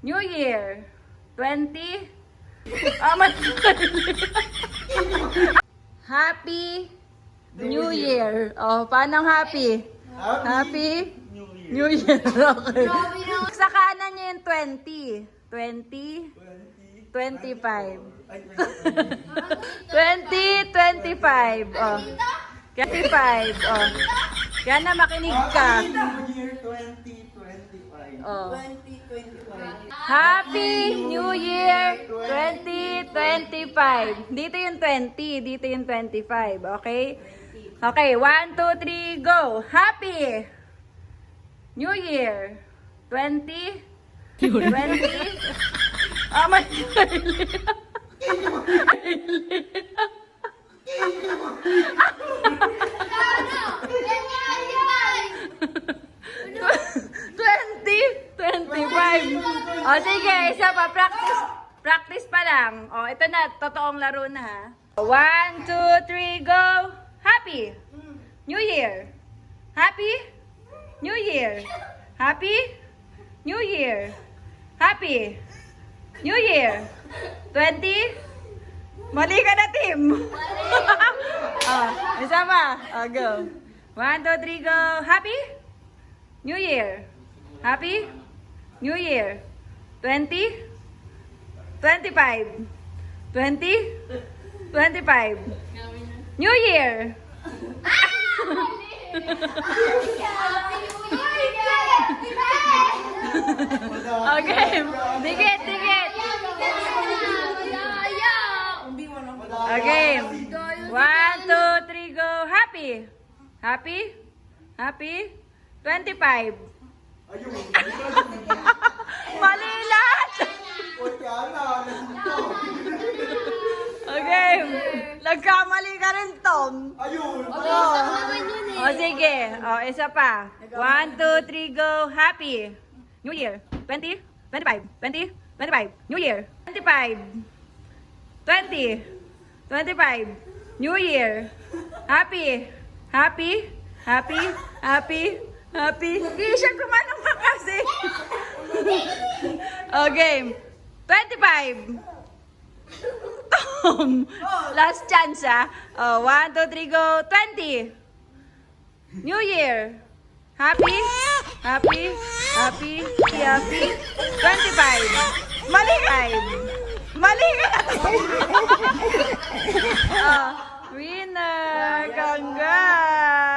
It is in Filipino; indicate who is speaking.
Speaker 1: New Year. 20. Happy New Year. Oh, paano happy? Happy New Year. Okay. Sa kanan niya yung 20. 20. 25. 20, 25. Oh. 25. Oh. Kaya na makinig ka.
Speaker 2: Year 2025.
Speaker 1: Oh.
Speaker 2: 2025.
Speaker 1: Happy New Year 2025. Dito yung 20, dito yung 25, okay? Okay, 1, 2, 3, go. Happy New Year 20 20. Oh my God. 25. O sige, isa pa. Practice. Practice pa lang. O, ito na. Totoong laro na ha. 1, 2, 3, go. Happy New Year. Happy New Year. Happy New Year. Happy New Year. 20. Mali ka na, Tim. Isa pa. O, go. 1, 2, 3, go. Happy New Year. Happy New Year. 20, 25. 20, 25. New Year. Okay. Dikit, dikit. Okay. 1, 2, 3, go. Happy. Happy. Happy. 25.
Speaker 2: Ayun.
Speaker 1: Mali lahat! Okay. Nagkamali ka rin, Tom.
Speaker 2: Ayun.
Speaker 1: O sige. O, isa pa. 1, 2, 3, go. Happy New Year. 20, 25. 20, 25. New Year. 25. 20, 25. New Year. Happy. Happy. Happy. Happy. Happy. Isha, kumanong ka kasi. Okay. 25. Tom. Last chance ah. Oh, 1, 2, 3, go. 20. New Year. Happy. Happy. Happy. Happy. 25. Mali ka. Mali ka. Winner. Congrats.